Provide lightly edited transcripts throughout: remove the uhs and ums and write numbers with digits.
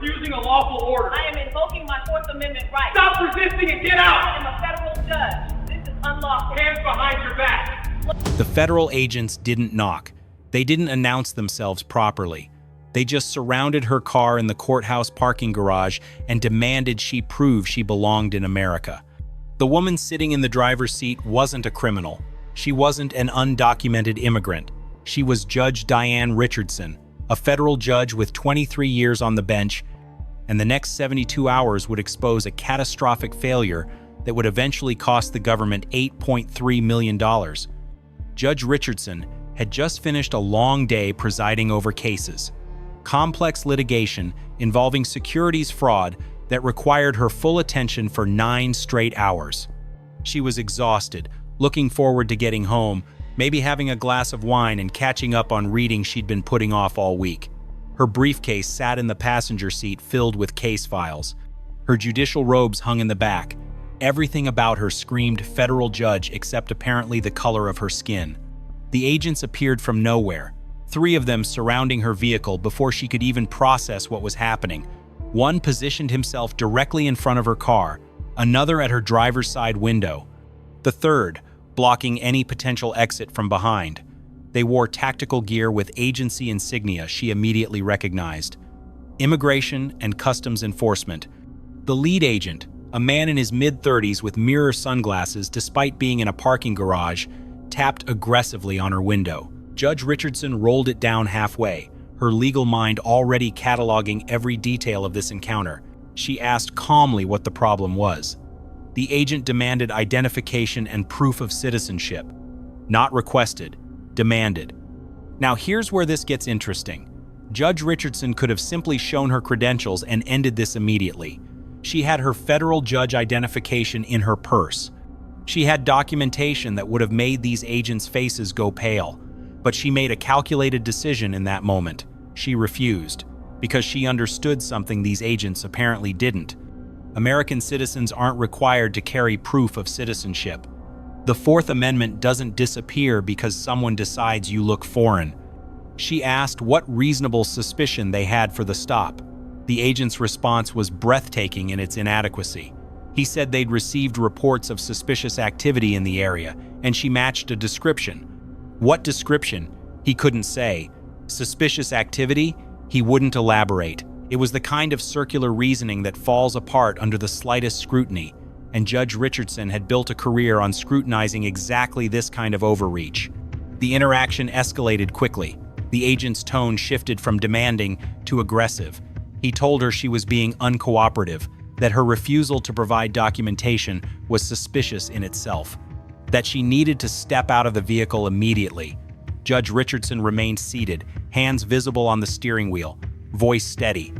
refusing a lawful order. I am invoking my Fourth Amendment right. Stop resisting and get out! I am a federal judge. This is unlawful. Hands behind your back. The federal agents didn't knock. They didn't announce themselves properly. They just surrounded her car in the courthouse parking garage and demanded she prove she belonged in America. The woman sitting in the driver's seat wasn't a criminal. She wasn't an undocumented immigrant. She was Judge Diane Richardson, a federal judge with 23 years on the bench, and the next 72 hours would expose a catastrophic failure that would eventually cost the government $8.3 million. Judge Richardson had just finished a long day presiding over cases. Complex litigation involving securities fraud that required her full attention for 9 straight hours. She was exhausted, looking forward to getting home, maybe having a glass of wine and catching up on reading she'd been putting off all week. Her briefcase sat in the passenger seat filled with case files. Her judicial robes hung in the back. Everything about her screamed federal judge except apparently the color of her skin. The agents appeared from nowhere, 3 of them surrounding her vehicle before she could even process what was happening. One positioned himself directly in front of her car, another at her driver's side window, the third blocking any potential exit from behind. They wore tactical gear with agency insignia she immediately recognized. Immigration and Customs Enforcement. The lead agent, a man in his mid-30s with mirror sunglasses despite being in a parking garage, tapped aggressively on her window. Judge Richardson rolled it down halfway, her legal mind already cataloging every detail of this encounter. She asked calmly what the problem was. The agent demanded identification and proof of citizenship. Not requested, demanded. Now here's where this gets interesting. Judge Richardson could have simply shown her credentials and ended this immediately. She had her federal judge identification in her purse. She had documentation that would have made these agents' faces go pale. But she made a calculated decision in that moment. She refused, because she understood something these agents apparently didn't. American citizens aren't required to carry proof of citizenship. The Fourth Amendment doesn't disappear because someone decides you look foreign. She asked what reasonable suspicion they had for the stop. The agent's response was breathtaking in its inadequacy. He said they'd received reports of suspicious activity in the area, and she matched a description. What description? He couldn't say. Suspicious activity? He wouldn't elaborate. It was the kind of circular reasoning that falls apart under the slightest scrutiny, and Judge Richardson had built a career on scrutinizing exactly this kind of overreach. The interaction escalated quickly. The agent's tone shifted from demanding to aggressive. He told her she was being uncooperative, that her refusal to provide documentation was suspicious in itself, that she needed to step out of the vehicle immediately. Judge Richardson remained seated, hands visible on the steering wheel, voice steady.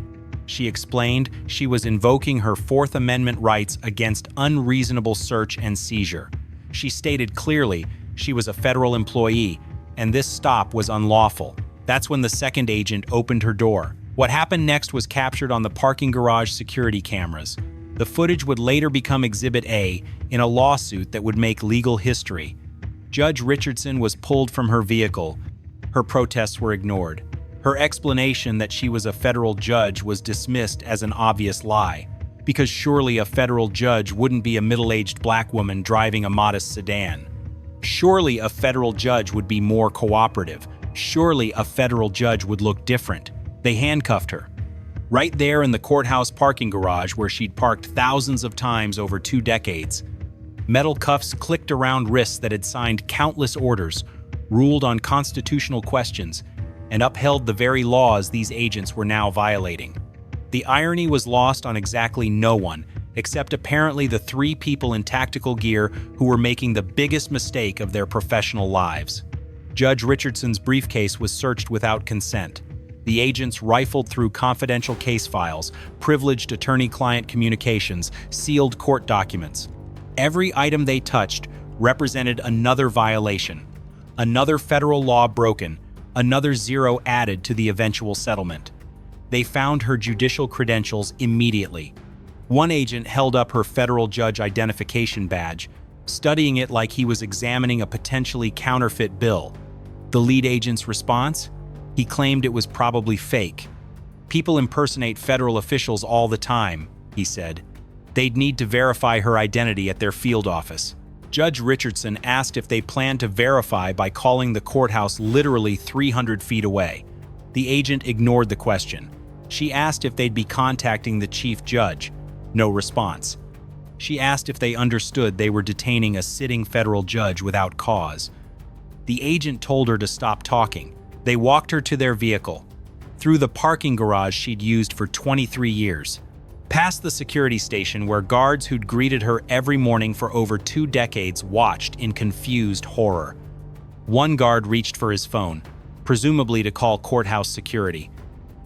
She explained she was invoking her Fourth Amendment rights against unreasonable search and seizure. She stated clearly she was a federal employee, and this stop was unlawful. That's when the second agent opened her door. What happened next was captured on the parking garage security cameras. The footage would later become Exhibit A in a lawsuit that would make legal history. Judge Richardson was pulled from her vehicle. Her protests were ignored. Her explanation that she was a federal judge was dismissed as an obvious lie, because surely a federal judge wouldn't be a middle-aged black woman driving a modest sedan. Surely a federal judge would be more cooperative. Surely a federal judge would look different. They handcuffed her. Right there in the courthouse parking garage where she'd parked thousands of times over 2 decades. Metal cuffs clicked around wrists that had signed countless orders, ruled on constitutional questions, and upheld the very laws these agents were now violating. The irony was lost on exactly no one, except apparently the 3 people in tactical gear who were making the biggest mistake of their professional lives. Judge Richardson's briefcase was searched without consent. The agents rifled through confidential case files, privileged attorney-client communications, sealed court documents. Every item they touched represented another violation, another federal law broken, another zero added to the eventual settlement. They found her judicial credentials immediately. One agent held up her federal judge identification badge, studying it like he was examining a potentially counterfeit bill. The lead agent's response? He claimed it was probably fake. People impersonate federal officials all the time, he said. They'd need to verify her identity at their field office. Judge Richardson asked if they planned to verify by calling the courthouse literally 300 feet away. The agent ignored the question. She asked if they'd be contacting the chief judge. No response. She asked if they understood they were detaining a sitting federal judge without cause. The agent told her to stop talking. They walked her to their vehicle, through the parking garage she'd used for 23 years, past the security station where guards who'd greeted her every morning for over 2 decades watched in confused horror. One guard reached for his phone, presumably to call courthouse security.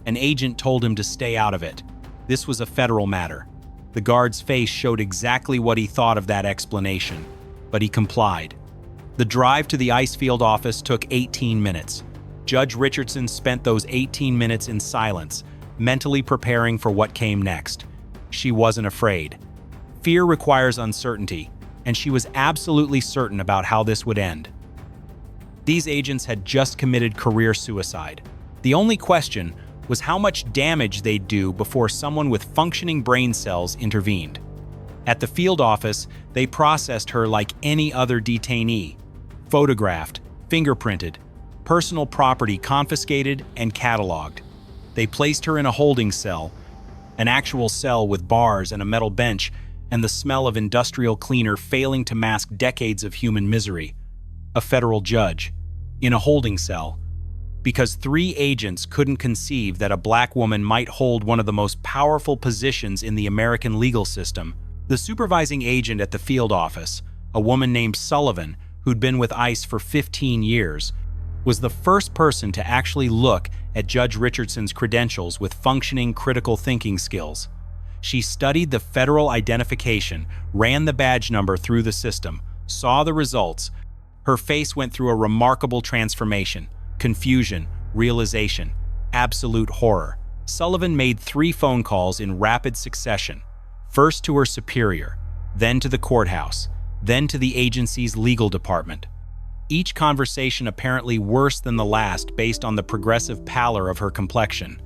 An agent told him to stay out of it. This was a federal matter. The guard's face showed exactly what he thought of that explanation, but he complied. The drive to the Icefield office took 18 minutes. Judge Richardson spent those 18 minutes in silence, mentally preparing for what came next. She wasn't afraid. Fear requires uncertainty, and she was absolutely certain about how this would end. These agents had just committed career suicide. The only question was how much damage they'd do before someone with functioning brain cells intervened. At the field office, they processed her like any other detainee, photographed, fingerprinted, personal property confiscated and cataloged. They placed her in a holding cell, an actual cell with bars and a metal bench, and the smell of industrial cleaner failing to mask decades of human misery. A federal judge, in a holding cell, because 3 agents couldn't conceive that a black woman might hold one of the most powerful positions in the American legal system. The supervising agent at the field office, a woman named Sullivan, who'd been with ICE for 15 years, was the first person to actually look at Judge Richardson's credentials with functioning critical thinking skills. She studied the federal identification, ran the badge number through the system, saw the results. Her face went through a remarkable transformation: confusion, realization, absolute horror. Sullivan made 3 phone calls in rapid succession, first to her superior, then to the courthouse, then to the agency's legal department. Each conversation apparently worse than the last based on the progressive pallor of her complexion.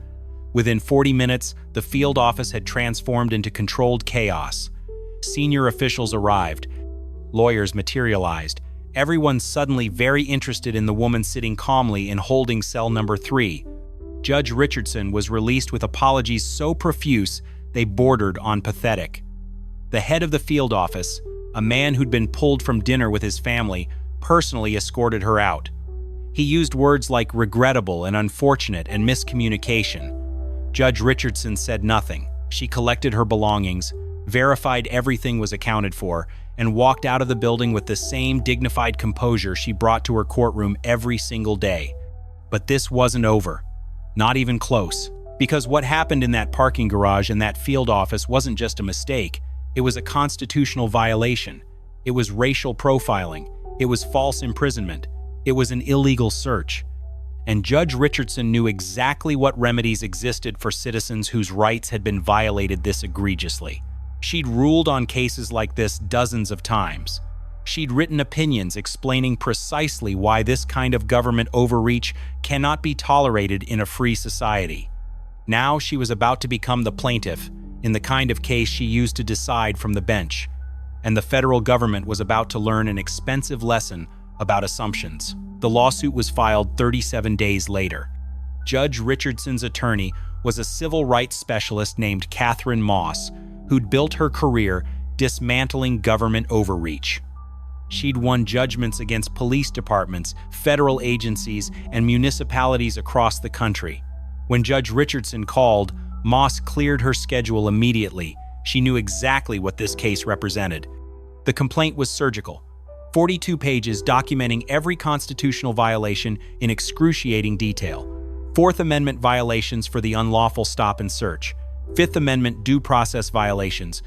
Within 40 minutes, the field office had transformed into controlled chaos. Senior officials arrived. Lawyers materialized. Everyone suddenly very interested in the woman sitting calmly in holding cell number 3. Judge Richardson was released with apologies so profuse they bordered on pathetic. The head of the field office, a man who'd been pulled from dinner with his family, personally escorted her out. He used words like regrettable and unfortunate and miscommunication. Judge Richardson said nothing. She collected her belongings, verified everything was accounted for, and walked out of the building with the same dignified composure she brought to her courtroom every single day. But this wasn't over. Not even close. Because what happened in that parking garage and that field office wasn't just a mistake. It was a constitutional violation. It was racial profiling. It was false imprisonment. It was an illegal search. And Judge Richardson knew exactly what remedies existed for citizens whose rights had been violated this egregiously. She'd ruled on cases like this dozens of times. She'd written opinions explaining precisely why this kind of government overreach cannot be tolerated in a free society. Now she was about to become the plaintiff in the kind of case she used to decide from the bench, and the federal government was about to learn an expensive lesson about assumptions. The lawsuit was filed 37 days later. Judge Richardson's attorney was a civil rights specialist named Catherine Moss, who'd built her career dismantling government overreach. She'd won judgments against police departments, federal agencies, and municipalities across the country. When Judge Richardson called, Moss cleared her schedule immediately. She knew exactly what this case represented. The complaint was surgical. 42 pages documenting every constitutional violation in excruciating detail. Fourth Amendment violations for the unlawful stop and search. Fifth Amendment due process violations.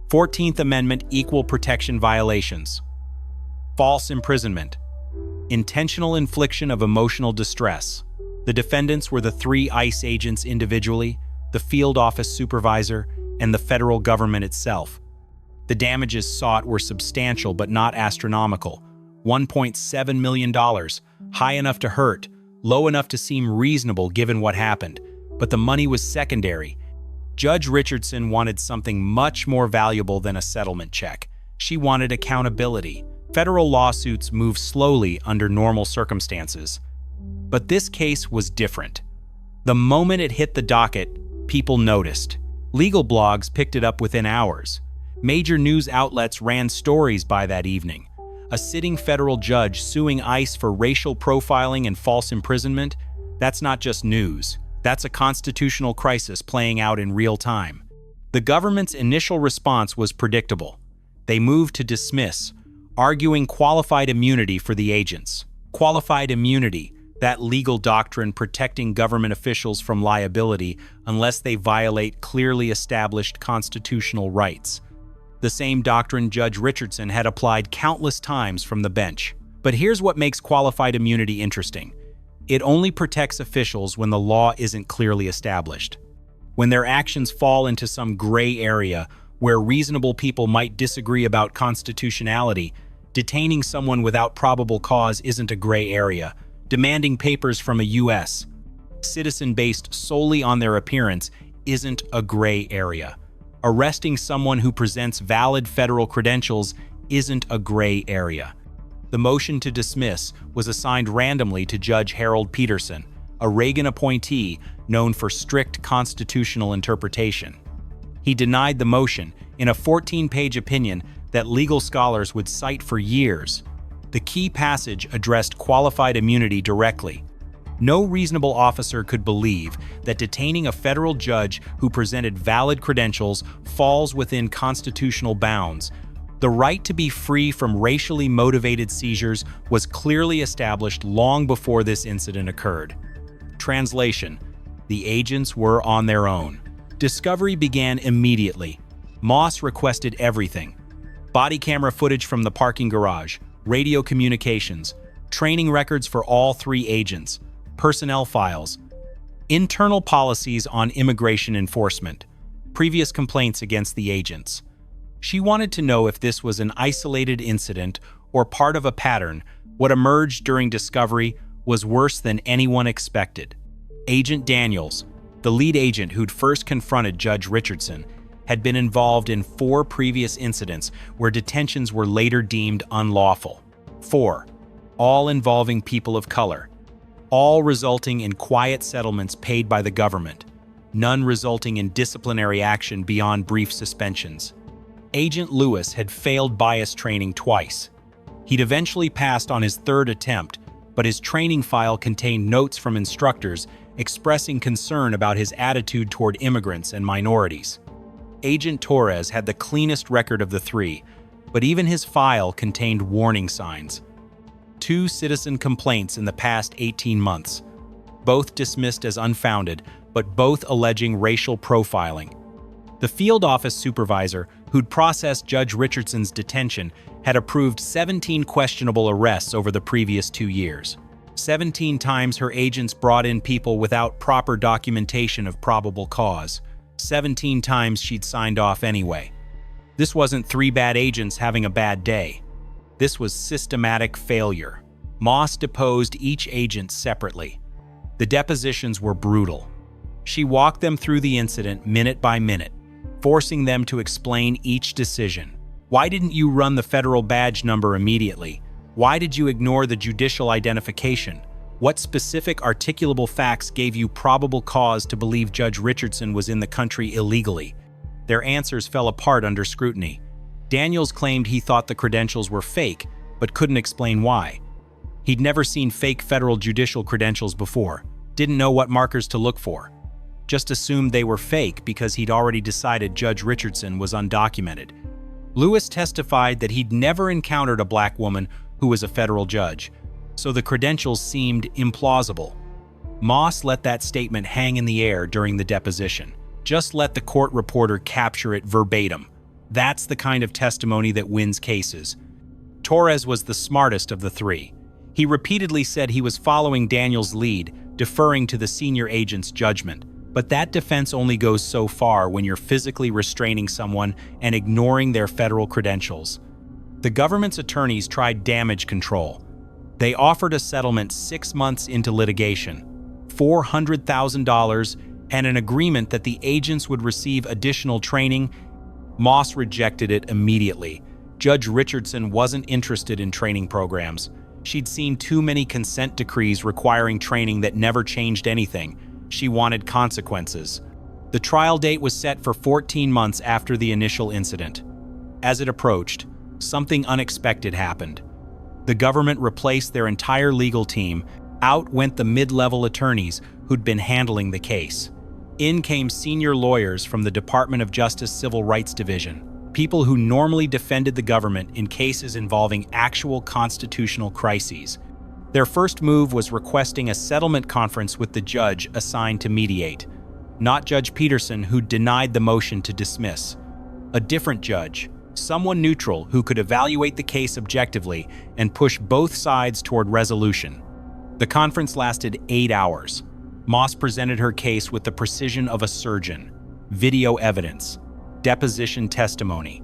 14th Amendment equal protection violations. False imprisonment. Intentional infliction of emotional distress. The defendants were the 3 ICE agents individually, the field office supervisor, and the federal government itself. The damages sought were substantial but not astronomical. $1.7 million, high enough to hurt, low enough to seem reasonable given what happened. But the money was secondary. Judge Richardson wanted something much more valuable than a settlement check. She wanted accountability. Federal lawsuits move slowly under normal circumstances. But this case was different. The moment it hit the docket, people noticed. Legal blogs picked it up within hours. Major news outlets ran stories by that evening. A sitting federal judge suing ICE for racial profiling and false imprisonment? That's not just news. That's a constitutional crisis playing out in real time. The government's initial response was predictable. They moved to dismiss, arguing qualified immunity for the agents. Qualified immunity, that legal doctrine protecting government officials from liability unless they violate clearly established constitutional rights. The same doctrine Judge Richardson had applied countless times from the bench. But here's what makes qualified immunity interesting. It only protects officials when the law isn't clearly established. When their actions fall into some gray area where reasonable people might disagree about constitutionality, detaining someone without probable cause isn't a gray area. Demanding papers from a U.S. citizen based solely on their appearance isn't a gray area. Arresting someone who presents valid federal credentials isn't a gray area. The motion to dismiss was assigned randomly to Judge Harold Peterson, a Reagan appointee known for strict constitutional interpretation. He denied the motion in a 14-page opinion that legal scholars would cite for years. The key passage addressed qualified immunity directly. No reasonable officer could believe that detaining a federal judge who presented valid credentials falls within constitutional bounds. The right to be free from racially motivated seizures was clearly established long before this incident occurred. Translation: the agents were on their own. Discovery began immediately. Moss requested everything: body camera footage from the parking garage, radio communications, training records for all three agents, personnel files, internal policies on immigration enforcement, previous complaints against the agents. She wanted to know if this was an isolated incident or part of a pattern. What emerged during discovery was worse than anyone expected. Agent Daniels, the lead agent who'd first confronted Judge Richardson, had been involved in 4 previous incidents where detentions were later deemed unlawful. 4, all involving people of color, all resulting in quiet settlements paid by the government, none resulting in disciplinary action beyond brief suspensions. Agent Lewis had failed bias training twice. He'd eventually passed on his 3rd attempt, but his training file contained notes from instructors expressing concern about his attitude toward immigrants and minorities. Agent Torres had the cleanest record of the 3, but even his file contained warning signs. 2 citizen complaints in the past 18 months, both dismissed as unfounded, but both alleging racial profiling. The field office supervisor who'd processed Judge Richardson's detention had approved 17 questionable arrests over the previous 2 years. 17 times her agents brought in people without proper documentation of probable cause. 17 times she'd signed off anyway. This wasn't 3 bad agents having a bad day. This was systematic failure. Moss deposed each agent separately. The depositions were brutal. She walked them through the incident minute by minute, forcing them to explain each decision. Why didn't you run the federal badge number immediately? Why did you ignore the judicial identification? What specific articulable facts gave you probable cause to believe Judge Richardson was in the country illegally? Their answers fell apart under scrutiny. Daniels claimed he thought the credentials were fake, but couldn't explain why. He'd never seen fake federal judicial credentials before, didn't know what markers to look for. Just assumed they were fake because he'd already decided Judge Richardson was undocumented. Lewis testified that he'd never encountered a black woman who was a federal judge, so the credentials seemed implausible. Moss let that statement hang in the air during the deposition. Just let the court reporter capture it verbatim. That's the kind of testimony that wins cases. Torres was the smartest of the 3. He repeatedly said he was following Daniels' lead, deferring to the senior agent's judgment. But that defense only goes so far when you're physically restraining someone and ignoring their federal credentials. The government's attorneys tried damage control. They offered a settlement 6 months into litigation, $400,000 and an agreement that the agents would receive additional training. Moss rejected it immediately. Judge Richardson wasn't interested in training programs. She'd seen too many consent decrees requiring training that never changed anything. She wanted consequences. The trial date was set for 14 months after the initial incident. As it approached, something unexpected happened. The government replaced their entire legal team. Out went the mid-level attorneys who'd been handling the case. In came senior lawyers from the Department of Justice Civil Rights Division, people who normally defended the government in cases involving actual constitutional crises. Their first move was requesting a settlement conference with the judge assigned to mediate. Not Judge Peterson, who denied the motion to dismiss. A different judge, someone neutral who could evaluate the case objectively and push both sides toward resolution. The conference lasted 8 hours. Moss presented her case with the precision of a surgeon. Video evidence, deposition testimony,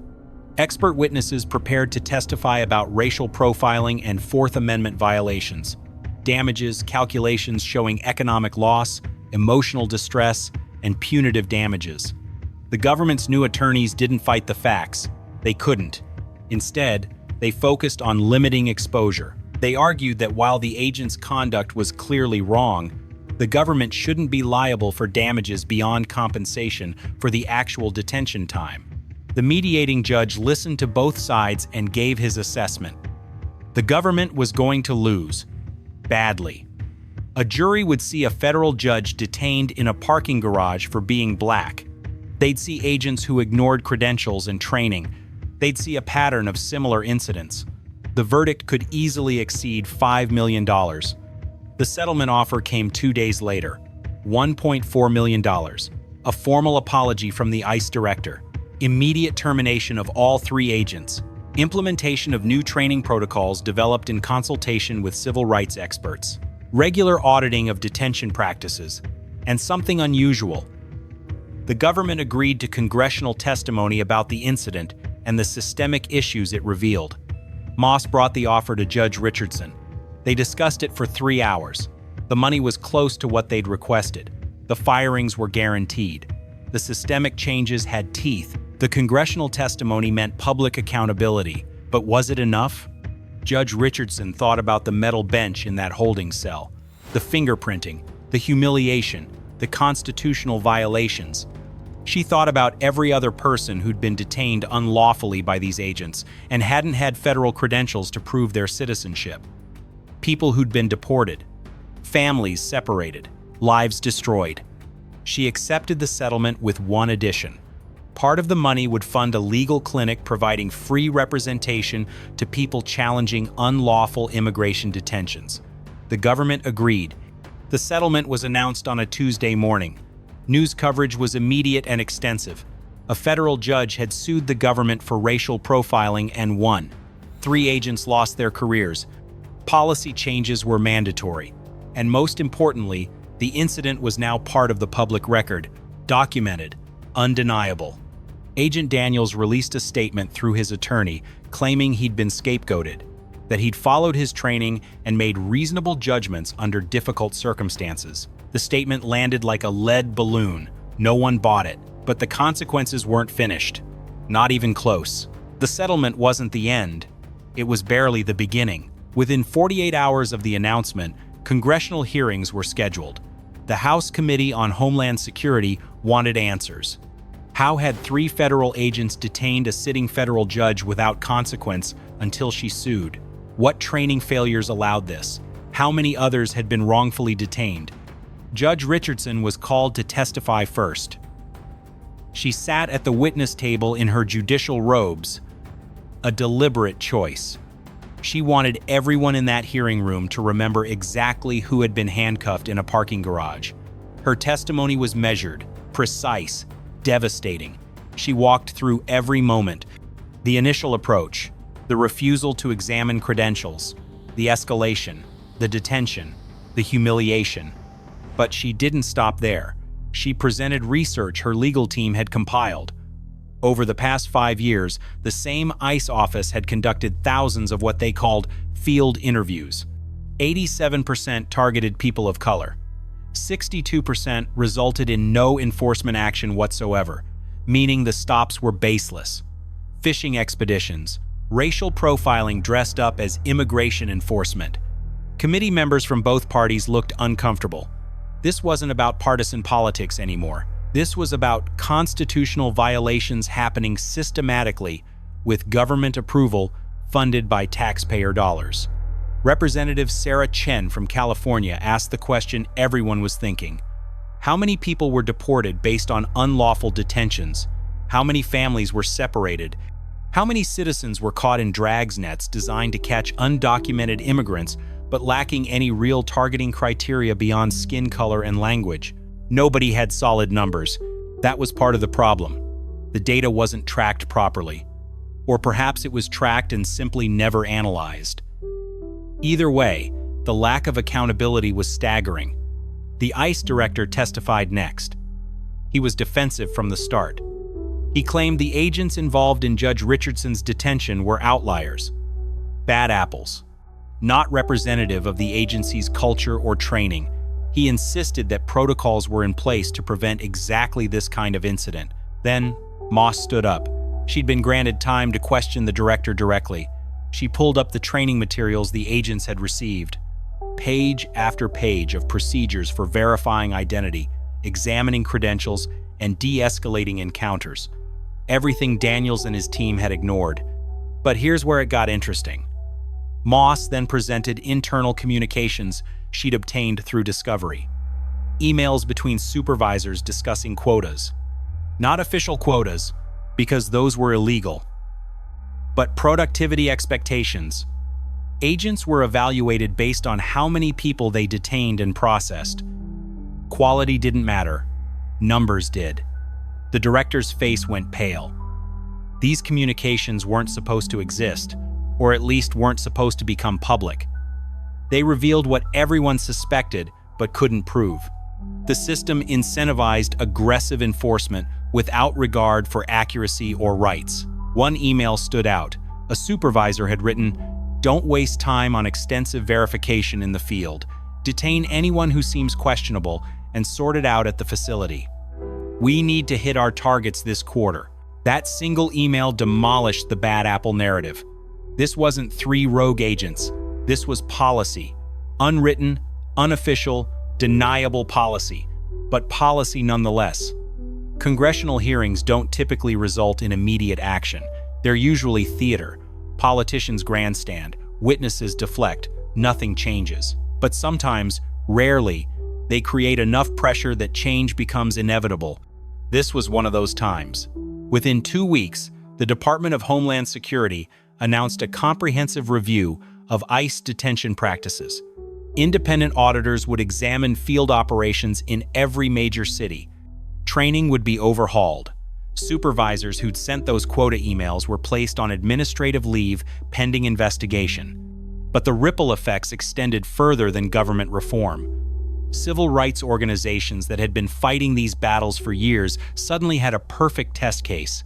expert witnesses prepared to testify about racial profiling and Fourth Amendment violations, damages, calculations showing economic loss, emotional distress, and punitive damages. The government's new attorneys didn't fight the facts. They couldn't. Instead, they focused on limiting exposure. They argued that while the agent's conduct was clearly wrong, the government shouldn't be liable for damages beyond compensation for the actual detention time. The mediating judge listened to both sides and gave his assessment. The government was going to lose. Badly. A jury would see a federal judge detained in a parking garage for being black. They'd see agents who ignored credentials and training. They'd see a pattern of similar incidents. The verdict could easily exceed $5 million. The settlement offer came 2 days later. $1.4 million. A formal apology from the ICE director. Immediate termination of all 3 agents. Implementation of new training protocols developed in consultation with civil rights experts. Regular auditing of detention practices. And something unusual. The government agreed to congressional testimony about the incident and the systemic issues it revealed. Moss brought the offer to Judge Richardson. They discussed it for 3 hours. The money was close to what they'd requested. The firings were guaranteed. The systemic changes had teeth. The congressional testimony meant public accountability. But was it enough? Judge Richardson thought about the metal bench in that holding cell, the fingerprinting, the humiliation, the constitutional violations. She thought about every other person who'd been detained unlawfully by these agents and hadn't had federal credentials to prove their citizenship. People who'd been deported, families separated, lives destroyed. She accepted the settlement with one addition. Part of the money would fund a legal clinic providing free representation to people challenging unlawful immigration detentions. The government agreed. The settlement was announced on a Tuesday morning. News coverage was immediate and extensive. A federal judge had sued the government for racial profiling and won. 3 agents lost their careers. Policy changes were mandatory. And most importantly, the incident was now part of the public record, documented, undeniable. Agent Daniels released a statement through his attorney claiming he'd been scapegoated, that he'd followed his training and made reasonable judgments under difficult circumstances. The statement landed like a lead balloon. No one bought it, but the consequences weren't finished. Not even close. The settlement wasn't the end. It was barely the beginning. Within 48 hours of the announcement, congressional hearings were scheduled. The House Committee on Homeland Security wanted answers. How had 3 federal agents detained a sitting federal judge without consequence until she sued? What training failures allowed this? How many others had been wrongfully detained? Judge Richardson was called to testify first. She sat at the witness table in her judicial robes, a deliberate choice. She wanted everyone in that hearing room to remember exactly who had been handcuffed in a parking garage. Her testimony was measured, precise, devastating. She walked through every moment. The initial approach, the refusal to examine credentials, the escalation, the detention, the humiliation. But she didn't stop there. She presented research her legal team had compiled. Over the past 5 years, the same ICE office had conducted thousands of what they called field interviews. 87% targeted people of color. 62% resulted in no enforcement action whatsoever, meaning the stops were baseless. Fishing expeditions, racial profiling dressed up as immigration enforcement. Committee members from both parties looked uncomfortable. This wasn't about partisan politics anymore. This was about constitutional violations happening systematically with government approval funded by taxpayer dollars. Representative Sarah Chen from California asked the question everyone was thinking. How many people were deported based on unlawful detentions? How many families were separated? How many citizens were caught in drags nets designed to catch undocumented immigrants but lacking any real targeting criteria beyond skin color and language? Nobody had solid numbers. That was part of the problem. The data wasn't tracked properly. Or perhaps it was tracked and simply never analyzed. Either way, the lack of accountability was staggering. The ICE director testified next. He was defensive from the start. He claimed the agents involved in Judge Richardson's detention were outliers, bad apples, not representative of the agency's culture or training. He insisted that protocols were in place to prevent exactly this kind of incident. Then, Moss stood up. She'd been granted time to question the director directly. She pulled up the training materials the agents had received. Page after page of procedures for verifying identity, examining credentials, and de-escalating encounters. Everything Daniels and his team had ignored. But here's where it got interesting. Moss then presented internal communications she'd obtained through discovery. Emails between supervisors discussing quotas. Not official quotas, because those were illegal, but productivity expectations. Agents were evaluated based on how many people they detained and processed. Quality didn't matter. Numbers did. The director's face went pale. These communications weren't supposed to exist, or at least weren't supposed to become public. They revealed what everyone suspected but couldn't prove. The system incentivized aggressive enforcement without regard for accuracy or rights. One email stood out. A supervisor had written, "Don't waste time on extensive verification in the field. Detain anyone who seems questionable and sort it out at the facility. We need to hit our targets this quarter." That single email demolished the bad apple narrative. This wasn't 3 rogue agents. This was policy. Unwritten, unofficial, deniable policy, but policy nonetheless. Congressional hearings don't typically result in immediate action. They're usually theater. Politicians grandstand, witnesses deflect, nothing changes. But sometimes, rarely, they create enough pressure that change becomes inevitable. This was one of those times. Within 2 weeks, the Department of Homeland Security announced a comprehensive review of ICE detention practices. Independent auditors would examine field operations in every major city. Training would be overhauled. Supervisors who'd sent those quota emails were placed on administrative leave pending investigation. But the ripple effects extended further than government reform. Civil rights organizations that had been fighting these battles for years suddenly had a perfect test case.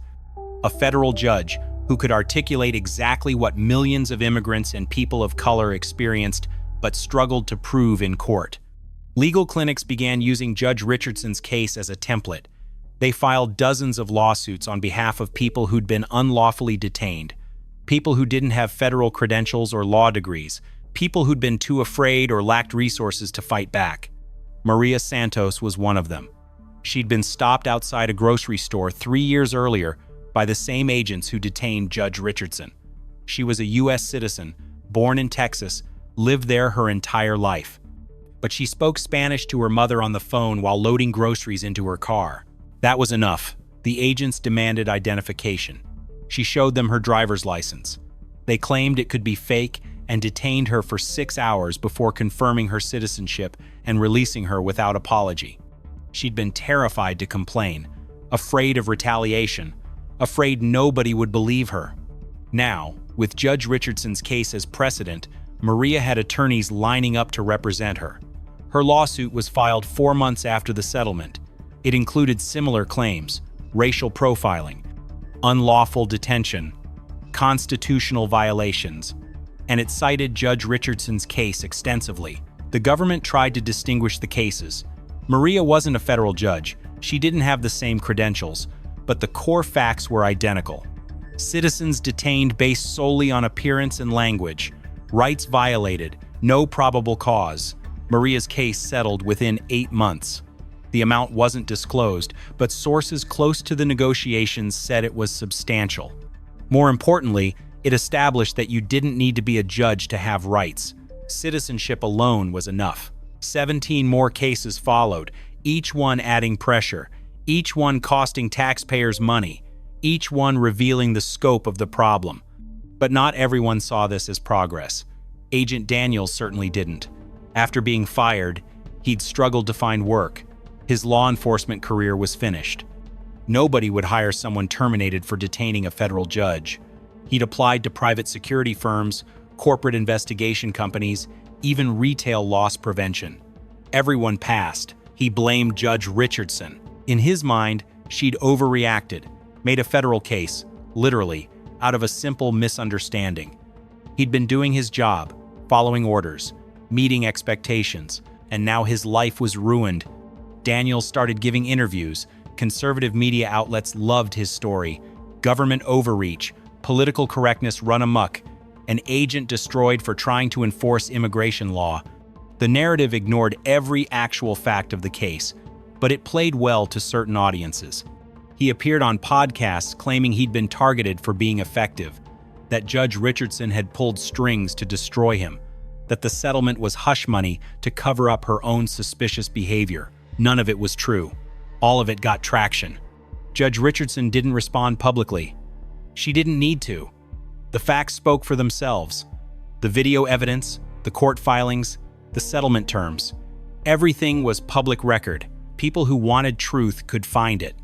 A federal judge who could articulate exactly what millions of immigrants and people of color experienced but struggled to prove in court. Legal clinics began using Judge Richardson's case as a template. They filed dozens of lawsuits on behalf of people who'd been unlawfully detained, people who didn't have federal credentials or law degrees, people who'd been too afraid or lacked resources to fight back. Maria Santos was one of them. She'd been stopped outside a grocery store 3 years earlier by the same agents who detained Judge Richardson. She was a U.S. citizen, born in Texas, lived there her entire life. But she spoke Spanish to her mother on the phone while loading groceries into her car. That was enough. The agents demanded identification. She showed them her driver's license. They claimed it could be fake and detained her for 6 hours before confirming her citizenship and releasing her without apology. She'd been terrified to complain, afraid of retaliation, afraid nobody would believe her. Now, with Judge Richardson's case as precedent, Maria had attorneys lining up to represent her. Her lawsuit was filed 4 months after the settlement. It included similar claims: racial profiling, unlawful detention, constitutional violations, and it cited Judge Richardson's case extensively. The government tried to distinguish the cases, Maria wasn't a federal judge. She didn't have the same credentials, but the core facts were identical. Citizens detained based solely on appearance and language. Rights violated. No probable cause. Maria's case settled within 8 months. The amount wasn't disclosed, but sources close to the negotiations said it was substantial. More importantly, it established that you didn't need to be a judge to have rights. Citizenship alone was enough. 17 more cases followed, each one adding pressure, each one costing taxpayers money, each one revealing the scope of the problem. But not everyone saw this as progress. Agent Daniels certainly didn't. After being fired, he'd struggled to find work. His law enforcement career was finished. Nobody would hire someone terminated for detaining a federal judge. He'd applied to private security firms, corporate investigation companies, even retail loss prevention. Everyone passed. He blamed Judge Richardson. In his mind, she'd overreacted, made a federal case, literally, out of a simple misunderstanding. He'd been doing his job, following orders, meeting expectations, and now his life was ruined. Daniels started giving interviews. Conservative media outlets loved his story. Government overreach, political correctness run amok, an agent destroyed for trying to enforce immigration law. The narrative ignored every actual fact of the case, but it played well to certain audiences. He appeared on podcasts claiming he'd been targeted for being effective, that Judge Richardson had pulled strings to destroy him, that the settlement was hush money to cover up her own suspicious behavior. None of it was true. All of it got traction. Judge Richardson didn't respond publicly. She didn't need to. The facts spoke for themselves. The video evidence, the court filings, the settlement terms. Everything was public record. People who wanted truth could find it.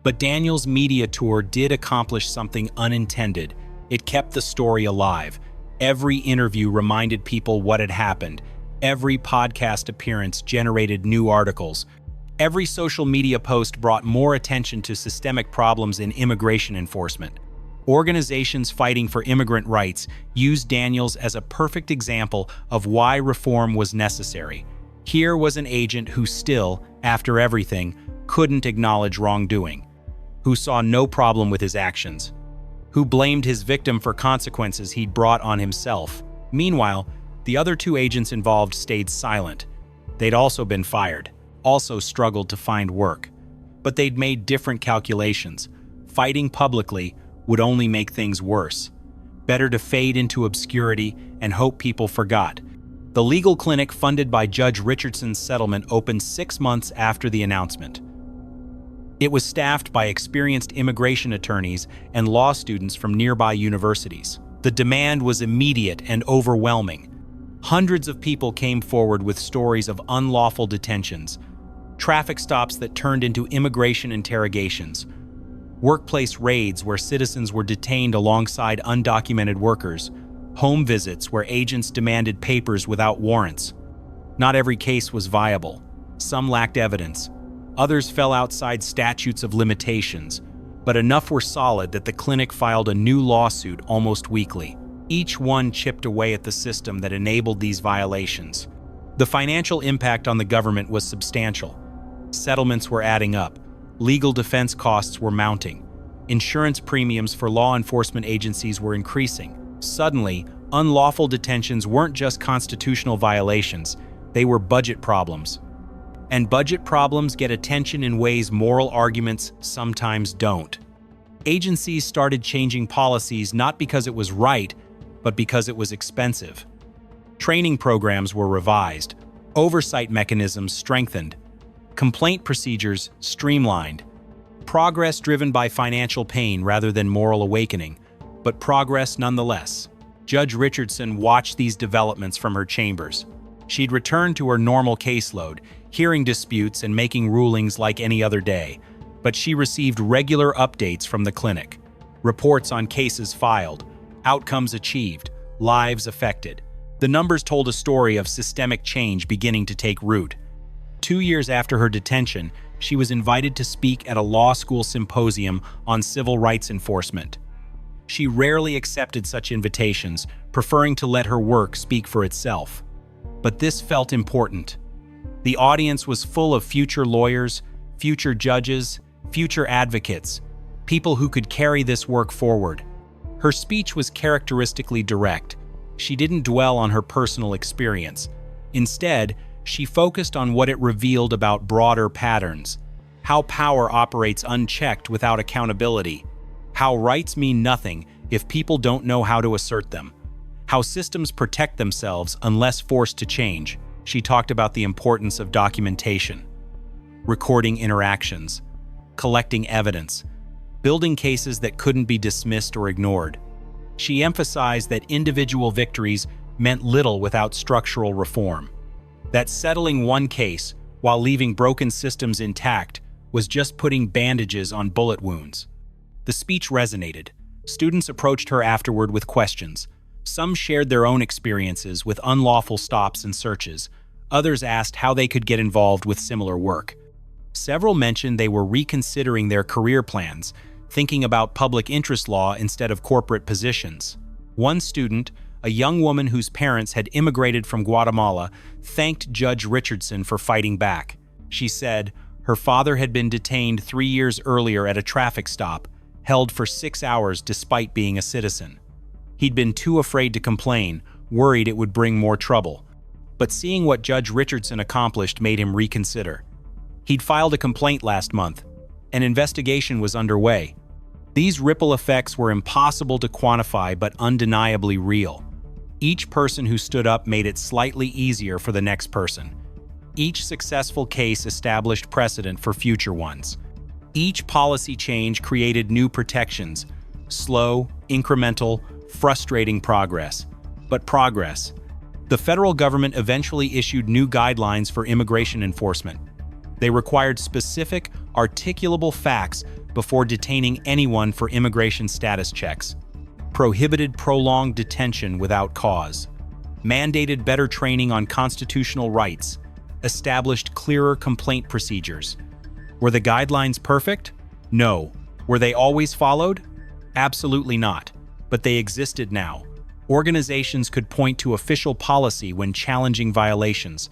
But Daniels' media tour did accomplish something unintended. It kept the story alive. Every interview reminded people what had happened. Every podcast appearance generated new articles. Every social media post brought more attention to systemic problems in immigration enforcement. Organizations fighting for immigrant rights used Daniels as a perfect example of why reform was necessary. Here was an agent who still, after everything, couldn't acknowledge wrongdoing, who saw no problem with his actions, who blamed his victim for consequences he'd brought on himself. Meanwhile, the other 2 agents involved stayed silent. They'd also been fired, also struggled to find work. But they'd made different calculations. Fighting publicly would only make things worse. Better to fade into obscurity and hope people forgot. The legal clinic funded by Judge Richardson's settlement opened 6 months after the announcement. It was staffed by experienced immigration attorneys and law students from nearby universities. The demand was immediate and overwhelming. Hundreds of people came forward with stories of unlawful detentions, traffic stops that turned into immigration interrogations, workplace raids where citizens were detained alongside undocumented workers, home visits where agents demanded papers without warrants. Not every case was viable. Some lacked evidence. Others fell outside statutes of limitations, but enough were solid that the clinic filed a new lawsuit almost weekly. Each one chipped away at the system that enabled these violations. The financial impact on the government was substantial. Settlements were adding up. Legal defense costs were mounting. Insurance premiums for law enforcement agencies were increasing. Suddenly, unlawful detentions weren't just constitutional violations, they were budget problems. And budget problems get attention in ways moral arguments sometimes don't. Agencies started changing policies not because it was right, but because it was expensive. Training programs were revised, oversight mechanisms strengthened, complaint procedures streamlined. Progress driven by financial pain rather than moral awakening, but progress nonetheless. Judge Richardson watched these developments from her chambers. She'd returned to her normal caseload, hearing disputes and making rulings like any other day, but she received regular updates from the clinic. Reports on cases filed, outcomes achieved, lives affected. The numbers told a story of systemic change beginning to take root. 2 years after her detention, she was invited to speak at a law school symposium on civil rights enforcement. She rarely accepted such invitations, preferring to let her work speak for itself. But this felt important. The audience was full of future lawyers, future judges, future advocates, people who could carry this work forward. Her speech was characteristically direct. She didn't dwell on her personal experience. Instead, she focused on what it revealed about broader patterns, how power operates unchecked without accountability, how rights mean nothing if people don't know how to assert them, how systems protect themselves unless forced to change. She talked about the importance of documentation, recording interactions, collecting evidence, building cases that couldn't be dismissed or ignored. She emphasized that individual victories meant little without structural reform, that settling one case while leaving broken systems intact was just putting bandages on bullet wounds. The speech resonated. Students approached her afterward with questions. Some shared their own experiences with unlawful stops and searches. Others asked how they could get involved with similar work. Several mentioned they were reconsidering their career plans, thinking about public interest law instead of corporate positions. One student, a young woman whose parents had immigrated from Guatemala, thanked Judge Richardson for fighting back. She said her father had been detained 3 years earlier at a traffic stop, held for 6 hours despite being a citizen. He'd been too afraid to complain, worried it would bring more trouble. But seeing what Judge Richardson accomplished made him reconsider. He'd filed a complaint last month. An investigation was underway. These ripple effects were impossible to quantify but undeniably real. Each person who stood up made it slightly easier for the next person. Each successful case established precedent for future ones. Each policy change created new protections. Slow, incremental, frustrating progress. But progress. The federal government eventually issued new guidelines for immigration enforcement. They required specific, articulable facts before detaining anyone for immigration status checks, prohibited prolonged detention without cause, mandated better training on constitutional rights, established clearer complaint procedures. Were the guidelines perfect? No. Were they always followed? Absolutely not. But they existed now. Organizations could point to official policy when challenging violations.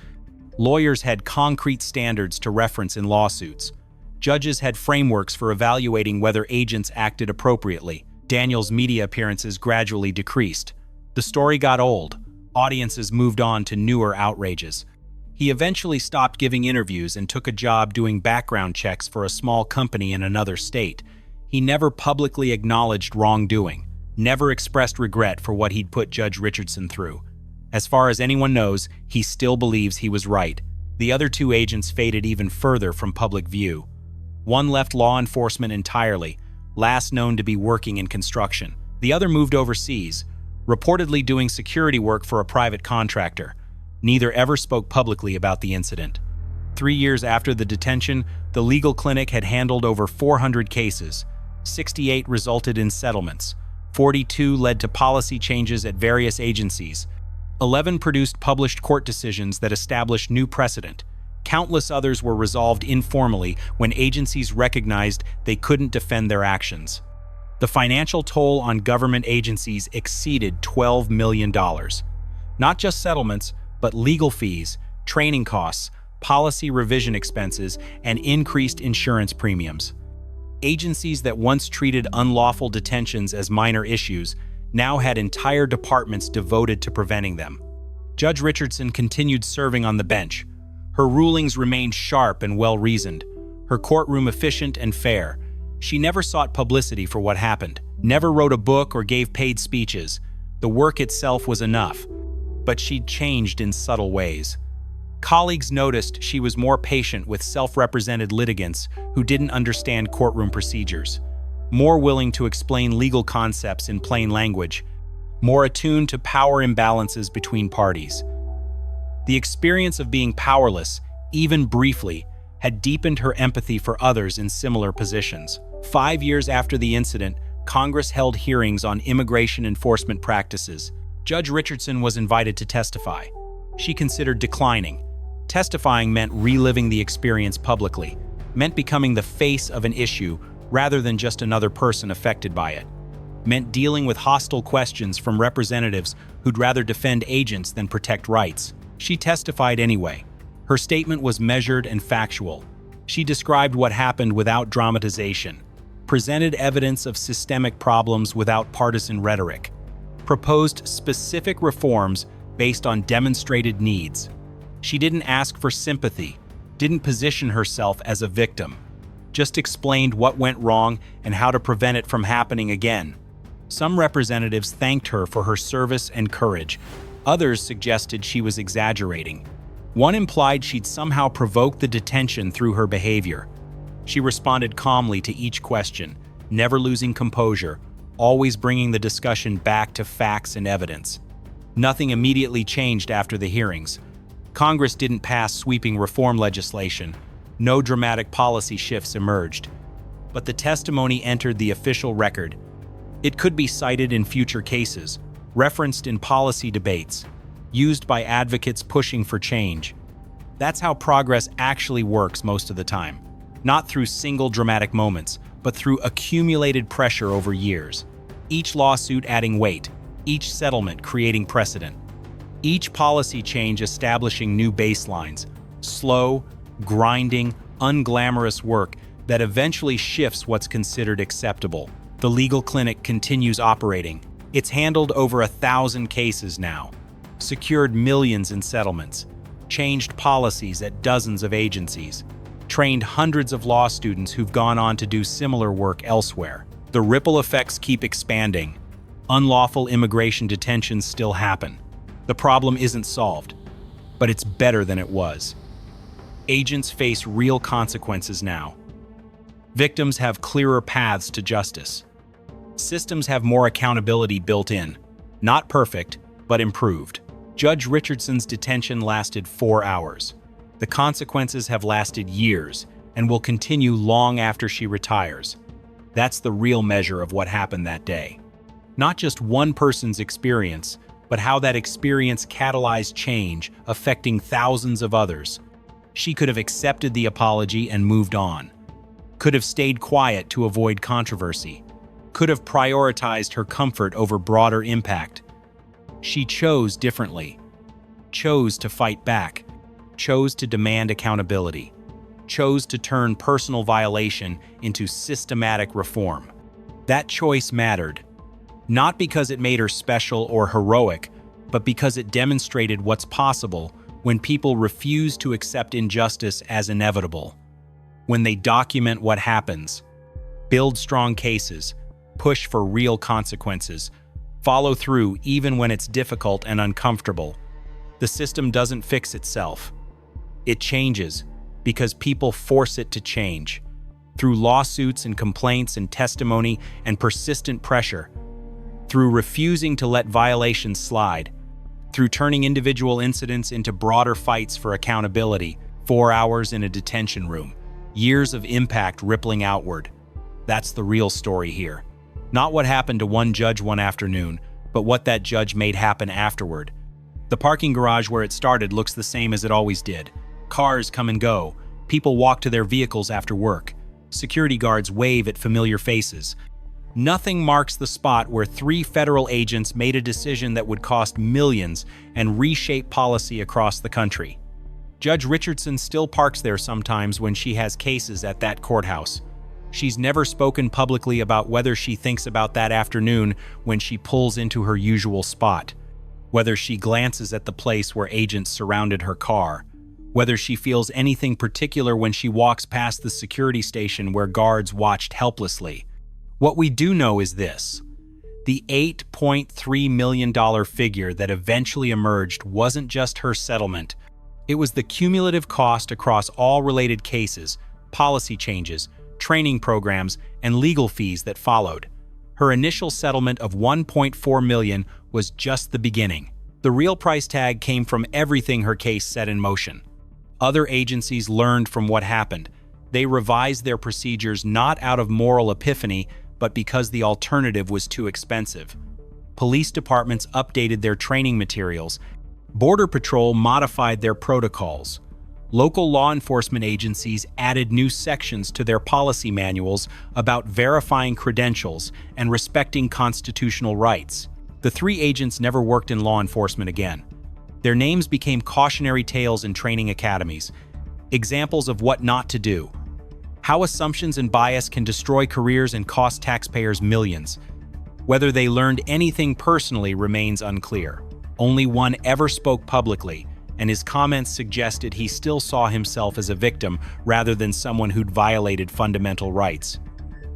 Lawyers had concrete standards to reference in lawsuits. Judges had frameworks for evaluating whether agents acted appropriately. Daniel's media appearances gradually decreased. The story got old. Audiences moved on to newer outrages. He eventually stopped giving interviews and took a job doing background checks for a small company in another state. He never publicly acknowledged wrongdoing, never expressed regret for what he'd put Judge Richardson through. As far as anyone knows, he still believes he was right. The other two agents faded even further from public view. One left law enforcement entirely, last known to be working in construction. The other moved overseas, reportedly doing security work for a private contractor. Neither ever spoke publicly about the incident. 3 years after the detention, the legal clinic had handled over 400 cases. 68 resulted in settlements. 42 led to policy changes at various agencies. 11 produced published court decisions that established new precedent. Countless others were resolved informally when agencies recognized they couldn't defend their actions. The financial toll on government agencies exceeded $12 million. Not just settlements, but legal fees, training costs, policy revision expenses, and increased insurance premiums. Agencies that once treated unlawful detentions as minor issues now had entire departments devoted to preventing them. Judge Richardson continued serving on the bench. Her rulings remained sharp and well-reasoned, her courtroom efficient and fair. She never sought publicity for what happened, never wrote a book or gave paid speeches. The work itself was enough, but she'd changed in subtle ways. Colleagues noticed she was more patient with self-represented litigants who didn't understand courtroom procedures, more willing to explain legal concepts in plain language, more attuned to power imbalances between parties. The experience of being powerless, even briefly, had deepened her empathy for others in similar positions. 5 years after the incident, Congress held hearings on immigration enforcement practices. Judge Richardson was invited to testify. She considered declining. Testifying meant reliving the experience publicly, meant becoming the face of an issue rather than just another person affected by it, meant dealing with hostile questions from representatives who'd rather defend agents than protect rights. She testified anyway. Her statement was measured and factual. She described what happened without dramatization, presented evidence of systemic problems without partisan rhetoric, proposed specific reforms based on demonstrated needs. She didn't ask for sympathy, didn't position herself as a victim, just explained what went wrong and how to prevent it from happening again. Some representatives thanked her for her service and courage. Others suggested she was exaggerating. One implied she'd somehow provoked the detention through her behavior. She responded calmly to each question, never losing composure, always bringing the discussion back to facts and evidence. Nothing immediately changed after the hearings. Congress didn't pass sweeping reform legislation. No dramatic policy shifts emerged. But the testimony entered the official record. It could be cited in future cases, referenced in policy debates, used by advocates pushing for change. That's how progress actually works most of the time. Not through single dramatic moments, but through accumulated pressure over years. Each lawsuit adding weight, each settlement creating precedent. Each policy change establishing new baselines. Slow, grinding, unglamorous work that eventually shifts what's considered acceptable. The legal clinic continues operating. It's handled over 1,000 cases now, secured millions in settlements, changed policies at dozens of agencies, trained hundreds of law students who've gone on to do similar work elsewhere. The ripple effects keep expanding. Unlawful immigration detentions still happen. The problem isn't solved, but it's better than it was. Agents face real consequences now. Victims have clearer paths to justice. Systems have more accountability built in. Not perfect, but improved. Judge Richardson's detention lasted 4 hours. The consequences have lasted years and will continue long after she retires. That's the real measure of what happened that day. Not just one person's experience, but how that experience catalyzed change, affecting thousands of others. She could have accepted the apology and moved on. Could have stayed quiet to avoid controversy. Could have prioritized her comfort over broader impact. She chose differently. Chose to fight back. Chose to demand accountability. Chose to turn personal violation into systematic reform. That choice mattered. Not because it made her special or heroic, but because it demonstrated what's possible when people refuse to accept injustice as inevitable. When they document what happens, build strong cases, push for real consequences, follow through even when it's difficult and uncomfortable. The system doesn't fix itself. It changes because people force it to change. Through lawsuits and complaints and testimony and persistent pressure. Through refusing to let violations slide. Through turning individual incidents into broader fights for accountability. 4 hours in a detention room. Years of impact rippling outward. That's the real story here. Not what happened to one judge one afternoon, but what that judge made happen afterward. The parking garage where it started looks the same as it always did. Cars come and go. People walk to their vehicles after work. Security guards wave at familiar faces. Nothing marks the spot where 3 federal agents made a decision that would cost millions and reshape policy across the country. Judge Richardson still parks there sometimes when she has cases at that courthouse. She's never spoken publicly about whether she thinks about that afternoon when she pulls into her usual spot, whether she glances at the place where agents surrounded her car, whether she feels anything particular when she walks past the security station where guards watched helplessly. What we do know is this: the $8.3 million figure that eventually emerged wasn't just her settlement. It was the cumulative cost across all related cases, policy changes, training programs, and legal fees that followed. Her initial settlement of $1.4 million was just the beginning. The real price tag came from everything her case set in motion. Other agencies learned from what happened. They revised their procedures not out of moral epiphany, but because the alternative was too expensive. Police departments updated their training materials. Border Patrol modified their protocols. Local law enforcement agencies added new sections to their policy manuals about verifying credentials and respecting constitutional rights. The 3 agents never worked in law enforcement again. Their names became cautionary tales in training academies, examples of what not to do. How assumptions and bias can destroy careers and cost taxpayers millions. Whether they learned anything personally remains unclear. Only one ever spoke publicly, and his comments suggested he still saw himself as a victim rather than someone who'd violated fundamental rights.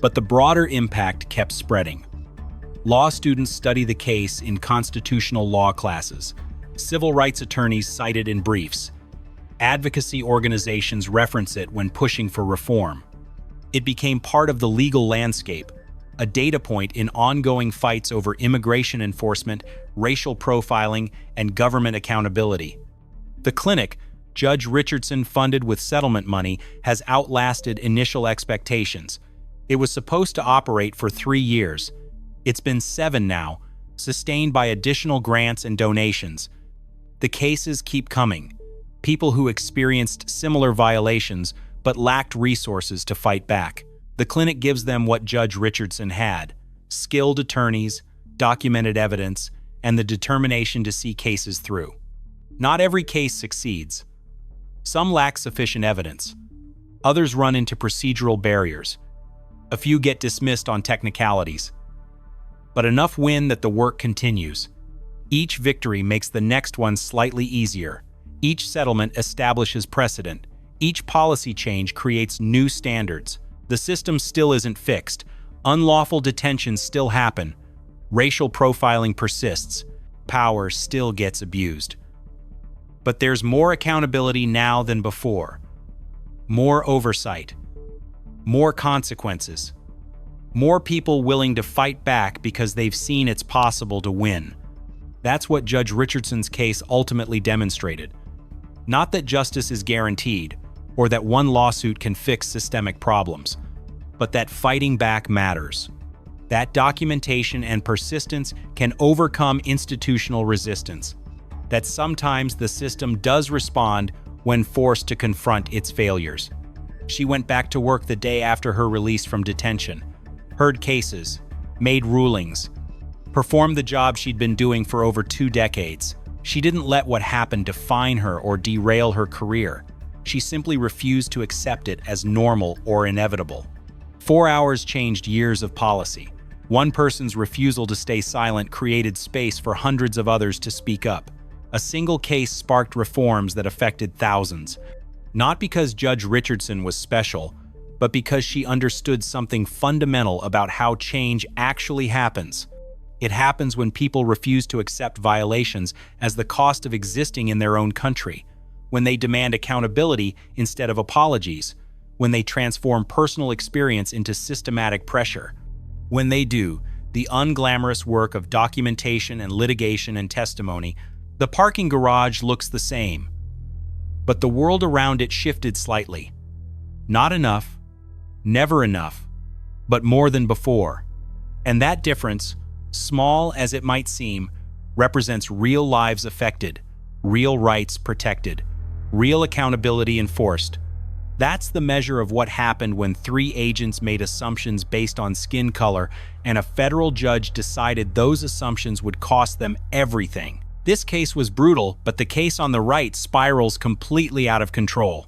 But the broader impact kept spreading. Law students study the case in constitutional law classes. Civil rights attorneys cite it in briefs. Advocacy organizations reference it when pushing for reform. It became part of the legal landscape, a data point in ongoing fights over immigration enforcement, racial profiling, and government accountability. The clinic, Judge Richardson funded with settlement money, has outlasted initial expectations. It was supposed to operate for 3 years. It's been 7 now, sustained by additional grants and donations. The cases keep coming. People who experienced similar violations but lacked resources to fight back. The clinic gives them what Judge Richardson had: skilled attorneys, documented evidence, and the determination to see cases through. Not every case succeeds. Some lack sufficient evidence. Others run into procedural barriers. A few get dismissed on technicalities. But enough win that the work continues. Each victory makes the next one slightly easier. Each settlement establishes precedent. Each policy change creates new standards. The system still isn't fixed. Unlawful detentions still happen. Racial profiling persists. Power still gets abused. But there's more accountability now than before. More oversight. More consequences. More people willing to fight back because they've seen it's possible to win. That's what Judge Richardson's case ultimately demonstrated. Not that justice is guaranteed, or that one lawsuit can fix systemic problems, but that fighting back matters. That documentation and persistence can overcome institutional resistance. That sometimes the system does respond when forced to confront its failures. She went back to work the day after her release from detention, heard cases, made rulings, performed the job she'd been doing for over 2 decades. She didn't let what happened define her or derail her career. She simply refused to accept it as normal or inevitable. 4 hours changed years of policy. One person's refusal to stay silent created space for hundreds of others to speak up. A single case sparked reforms that affected thousands. Not because Judge Richardson was special, but because she understood something fundamental about how change actually happens. It happens when people refuse to accept violations as the cost of existing in their own country, when they demand accountability instead of apologies, when they transform personal experience into systematic pressure. When they do, the unglamorous work of documentation and litigation and testimony, the parking garage looks the same. But the world around it shifted slightly. Not enough, never enough, but more than before. And that difference, small as it might seem, represents real lives affected, real rights protected, real accountability enforced. That's the measure of what happened when 3 agents made assumptions based on skin color and a federal judge decided those assumptions would cost them everything. This case was brutal, but the case on the right spirals completely out of control.